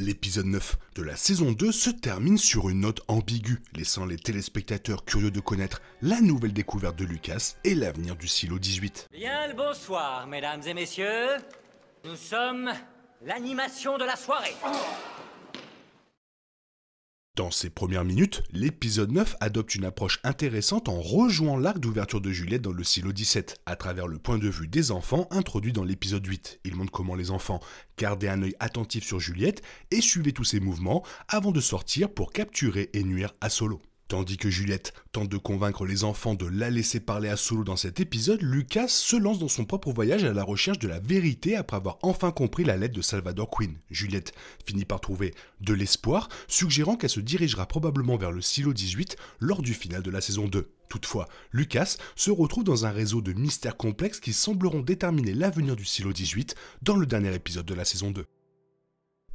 L'épisode 9 de la saison 2 se termine sur une note ambiguë, laissant les téléspectateurs curieux de connaître la nouvelle découverte de Lucas et l'avenir du silo 18. Bien le bonsoir, mesdames et messieurs. Nous sommes l'animation de la soirée. Dans ses premières minutes, l'épisode 9 adopte une approche intéressante en rejoignant l'arc d'ouverture de Juliette dans le silo 17, à travers le point de vue des enfants introduit dans l'épisode 8. Il montre comment les enfants gardaient un œil attentif sur Juliette et suivaient tous ses mouvements avant de sortir pour capturer et nuire à Solo. Tandis que Juliette tente de convaincre les enfants de la laisser parler à Solo dans cet épisode, Lucas se lance dans son propre voyage à la recherche de la vérité après avoir enfin compris la lettre de Salvador Queen. Juliette finit par trouver de l'espoir, suggérant qu'elle se dirigera probablement vers le silo 18 lors du final de la saison 2. Toutefois, Lucas se retrouve dans un réseau de mystères complexes qui sembleront déterminer l'avenir du silo 18 dans le dernier épisode de la saison 2.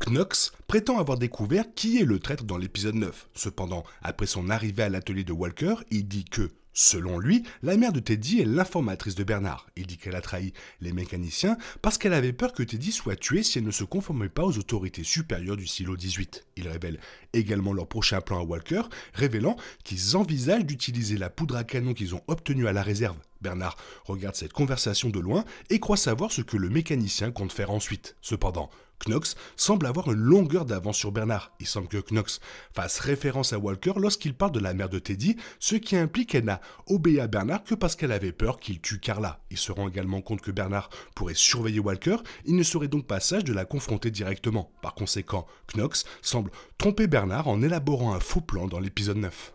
Knox prétend avoir découvert qui est le traître dans l'épisode 9. Cependant, après son arrivée à l'atelier de Walker, il dit que, selon lui, la mère de Teddy est l'informatrice de Bernard. Il dit qu'elle a trahi les mécaniciens parce qu'elle avait peur que Teddy soit tué si elle ne se conformait pas aux autorités supérieures du silo 18. Il révèle également leur prochain plan à Walker, révélant qu'ils envisagent d'utiliser la poudre à canon qu'ils ont obtenue à la réserve. Bernard regarde cette conversation de loin et croit savoir ce que le mécanicien compte faire ensuite. Cependant, Knox semble avoir une longueur d'avance sur Bernard. Il semble que Knox fasse référence à Walker lorsqu'il parle de la mère de Teddy, ce qui implique qu'elle n'a obéi à Bernard que parce qu'elle avait peur qu'il tue Carla. Il se rend également compte que Bernard pourrait surveiller Walker, il ne serait donc pas sage de la confronter directement. Par conséquent, Knox semble tromper Bernard en élaborant un faux plan dans l'épisode 9.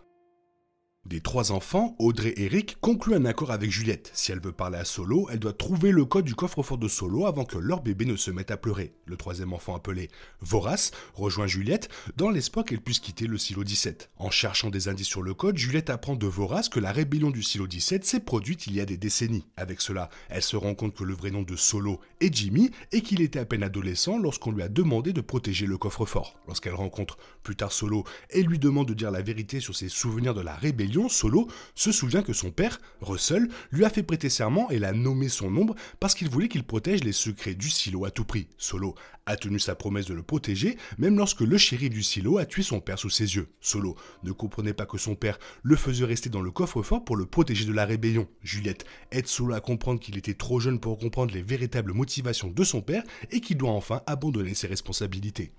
Des trois enfants, Audrey et Rick concluent un accord avec Juliette. Si elle veut parler à Solo, elle doit trouver le code du coffre-fort de Solo avant que leur bébé ne se mette à pleurer. Le troisième enfant appelé Vorace rejoint Juliette dans l'espoir qu'elle puisse quitter le silo 17. En cherchant des indices sur le code, Juliette apprend de Vorace que la rébellion du silo 17 s'est produite il y a des décennies. Avec cela, elle se rend compte que le vrai nom de Solo est Jimmy et qu'il était à peine adolescent lorsqu'on lui a demandé de protéger le coffre-fort. Lorsqu'elle rencontre plus tard Solo et lui demande de dire la vérité sur ses souvenirs de la rébellion, Solo se souvient que son père, Russell, lui a fait prêter serment et l'a nommé son ombre parce qu'il voulait qu'il protège les secrets du silo à tout prix. Solo a tenu sa promesse de le protéger, même lorsque le shérif du silo a tué son père sous ses yeux. Solo ne comprenait pas que son père le faisait rester dans le coffre-fort pour le protéger de la rébellion. Juliette aide Solo à comprendre qu'il était trop jeune pour comprendre les véritables motivations de son père et qu'il doit enfin abandonner ses responsabilités.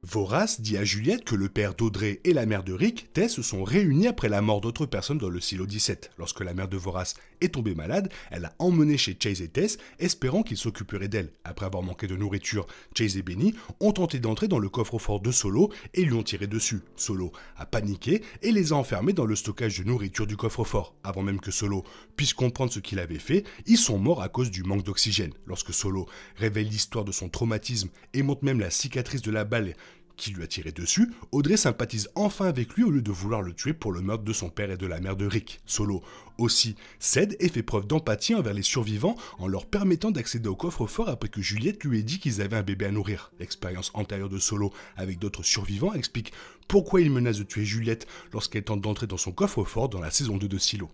Vorace dit à Juliette que le père d'Audrey et la mère de Rick, Tess, se sont réunis après la mort d'autres personnes dans le silo 17. Lorsque la mère de Vorace est tombée malade, elle a emmené chez Chase et Tess, espérant qu'ils s'occuperaient d'elle. Après avoir manqué de nourriture, Chase et Benny ont tenté d'entrer dans le coffre-fort de Solo et lui ont tiré dessus. Solo a paniqué et les a enfermés dans le stockage de nourriture du coffre-fort. Avant même que Solo puisse comprendre ce qu'il avait fait, ils sont morts à cause du manque d'oxygène. Lorsque Solo révèle l'histoire de son traumatisme et montre même la cicatrice de la balle qui lui a tiré dessus, Audrey sympathise enfin avec lui au lieu de vouloir le tuer pour le meurtre de son père et de la mère de Rick. Solo aussi cède et fait preuve d'empathie envers les survivants en leur permettant d'accéder au coffre-fort après que Juliette lui ait dit qu'ils avaient un bébé à nourrir. L'expérience antérieure de Solo avec d'autres survivants explique pourquoi il menace de tuer Juliette lorsqu'elle tente d'entrer dans son coffre-fort dans la saison 2 de Silo.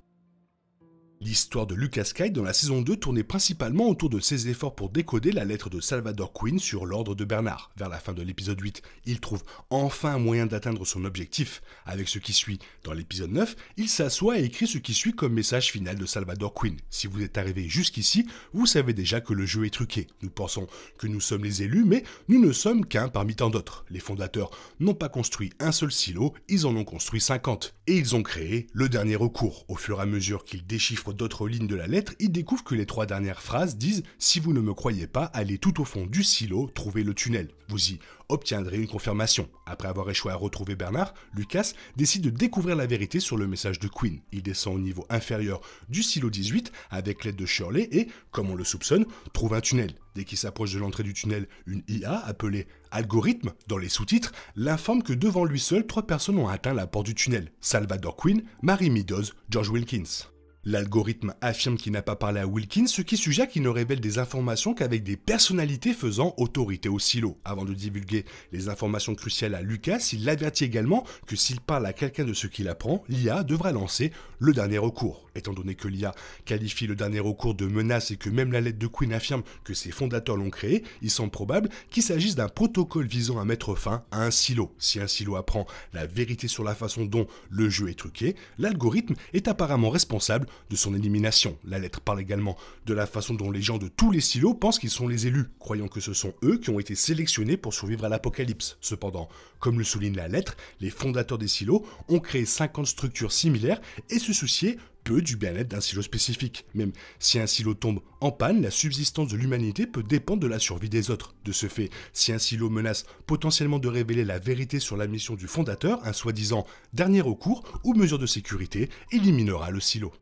L'histoire de Lucas Knight dans la saison 2 tournait principalement autour de ses efforts pour décoder la lettre de Salvador Queen sur l'ordre de Bernard. Vers la fin de l'épisode 8, il trouve enfin un moyen d'atteindre son objectif. Avec ce qui suit dans l'épisode 9, il s'assoit et écrit ce qui suit comme message final de Salvador Queen. Si vous êtes arrivé jusqu'ici, vous savez déjà que le jeu est truqué. Nous pensons que nous sommes les élus, mais nous ne sommes qu'un parmi tant d'autres. Les fondateurs n'ont pas construit un seul silo, ils en ont construit 50. Et ils ont créé le dernier recours. Au fur et à mesure qu'ils déchiffrent d'autres lignes de la lettre, ils découvrent que les 3 dernières phrases disent « Si vous ne me croyez pas, allez tout au fond du silo, trouvez le tunnel. Vous y obtiendrez une confirmation. » Après avoir échoué à retrouver Bernard, Lucas décide de découvrir la vérité sur le message de Queen. Il descend au niveau inférieur du silo 18 avec l'aide de Shirley et, comme on le soupçonne, trouve un tunnel. Dès qu'il s'approche de l'entrée du tunnel, une IA appelée Algorithme, dans les sous-titres, l'informe que devant lui seul, 3 personnes ont atteint la porte du tunnel. Salvador Queen, Mary Meadows, George Wilkins. L'algorithme affirme qu'il n'a pas parlé à Wilkins, ce qui suggère qu'il ne révèle des informations qu'avec des personnalités faisant autorité au silo. Avant de divulguer les informations cruciales à Lucas, il l'avertit également que s'il parle à quelqu'un de ce qu'il apprend, l'IA devra lancer le dernier recours. Étant donné que l'IA qualifie le dernier recours de menace et que même la lettre de Queen affirme que ses fondateurs l'ont créé, il semble probable qu'il s'agisse d'un protocole visant à mettre fin à un silo. Si un silo apprend la vérité sur la façon dont le jeu est truqué, l'algorithme est apparemment responsable de son élimination. La lettre parle également de la façon dont les gens de tous les silos pensent qu'ils sont les élus, croyant que ce sont eux qui ont été sélectionnés pour survivre à l'apocalypse. Cependant, comme le souligne la lettre, les fondateurs des silos ont créé 50 structures similaires et se souciaient peu du bien-être d'un silo spécifique. Même si un silo tombe en panne, la subsistance de l'humanité peut dépendre de la survie des autres. De ce fait, si un silo menace potentiellement de révéler la vérité sur la mission du fondateur, un soi-disant dernier recours ou mesure de sécurité éliminera le silo.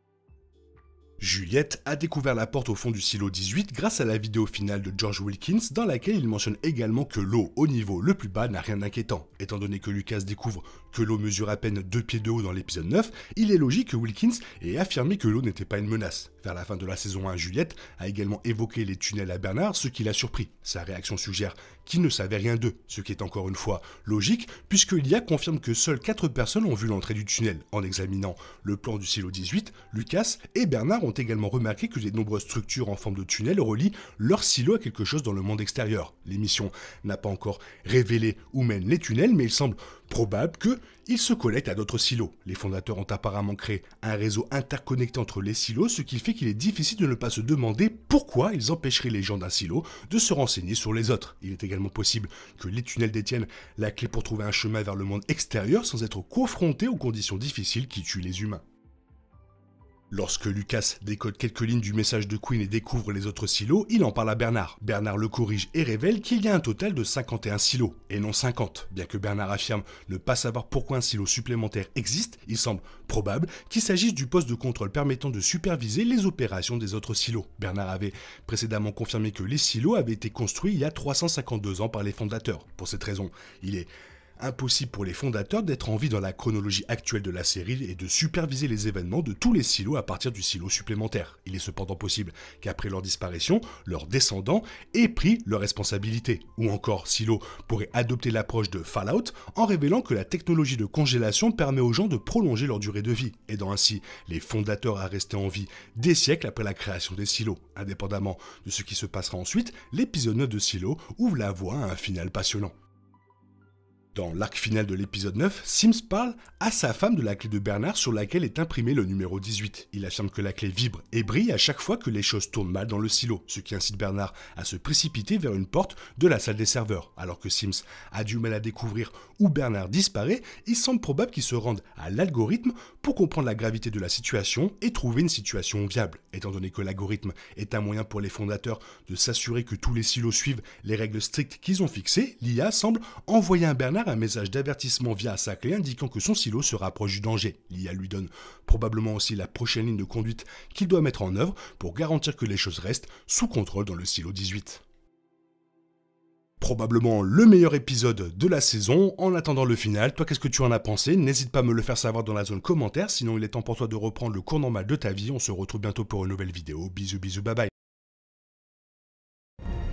Juliette a découvert la porte au fond du silo 18 grâce à la vidéo finale de George Wilkins dans laquelle il mentionne également que l'eau au niveau le plus bas n'a rien d'inquiétant. Étant donné que Lucas découvre que l'eau mesure à peine 2 pieds de haut dans l'épisode 9, il est logique que Wilkins ait affirmé que l'eau n'était pas une menace. Vers la fin de la saison 1, Juliette a également évoqué les tunnels à Bernard, ce qui l'a surpris. Sa réaction suggère qu'il ne savait rien d'eux, ce qui est encore une fois logique, puisque l'IA confirme que seules 4 personnes ont vu l'entrée du tunnel. En examinant le plan du silo 18, Lucas et Bernard ont également remarqué que les nombreuses structures en forme de tunnel relient leur silo à quelque chose dans le monde extérieur. L'émission n'a pas encore révélé où mènent les tunnels, mais il semble probable qu'ils se connectent à d'autres silos. Les fondateurs ont apparemment créé un réseau interconnecté entre les silos, ce qui fait qu'il est difficile de ne pas se demander pourquoi ils empêcheraient les gens d'un silo de se renseigner sur les autres. Il est également possible que les tunnels détiennent la clé pour trouver un chemin vers le monde extérieur sans être confrontés aux conditions difficiles qui tuent les humains. Lorsque Lucas décode quelques lignes du message de Queen et découvre les autres silos, il en parle à Bernard. Bernard le corrige et révèle qu'il y a un total de 51 silos, et non 50. Bien que Bernard affirme ne pas savoir pourquoi un silo supplémentaire existe, il semble probable qu'il s'agisse du poste de contrôle permettant de superviser les opérations des autres silos. Bernard avait précédemment confirmé que les silos avaient été construits il y a 352 ans par les fondateurs. Pour cette raison, il est impossible pour les fondateurs d'être en vie dans la chronologie actuelle de la série et de superviser les événements de tous les silos à partir du silo supplémentaire. Il est cependant possible qu'après leur disparition, leurs descendants aient pris leurs responsabilités. Ou encore, Silo pourrait adopter l'approche de Fallout en révélant que la technologie de congélation permet aux gens de prolonger leur durée de vie, aidant ainsi les fondateurs à rester en vie des siècles après la création des silos. Indépendamment de ce qui se passera ensuite, l'épisode 9 de Silo ouvre la voie à un final passionnant. Dans l'arc final de l'épisode 9, Sims parle à sa femme de la clé de Bernard sur laquelle est imprimé le numéro 18. Il affirme que la clé vibre et brille à chaque fois que les choses tournent mal dans le silo, ce qui incite Bernard à se précipiter vers une porte de la salle des serveurs. Alors que Sims a du mal à découvrir où Bernard disparaît, il semble probable qu'il se rende à l'algorithme pour comprendre la gravité de la situation et trouver une situation viable. Étant donné que l'algorithme est un moyen pour les fondateurs de s'assurer que tous les silos suivent les règles strictes qu'ils ont fixées, l'IA semble envoyer à Bernard un message d'avertissement via sa clé indiquant que son silo se rapproche du danger. L'IA lui donne probablement aussi la prochaine ligne de conduite qu'il doit mettre en œuvre pour garantir que les choses restent sous contrôle dans le silo 18. Probablement le meilleur épisode de la saison. En attendant le final, toi qu'est-ce que tu en as pensé? N'hésite pas à me le faire savoir dans la zone commentaire, sinon il est temps pour toi de reprendre le cours normal de ta vie. On se retrouve bientôt pour une nouvelle vidéo. Bisous bisous, bye bye.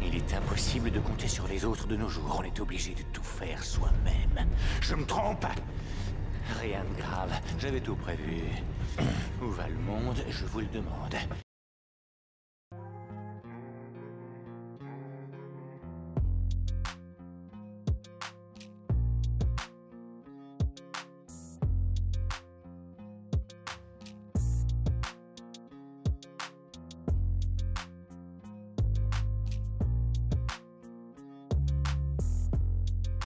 Il est impossible de compter sur les autres de nos jours. On est obligé de tout faire soi-même. Je me trompe? Rien de grave, j'avais tout prévu. Où va le monde, je vous le demande.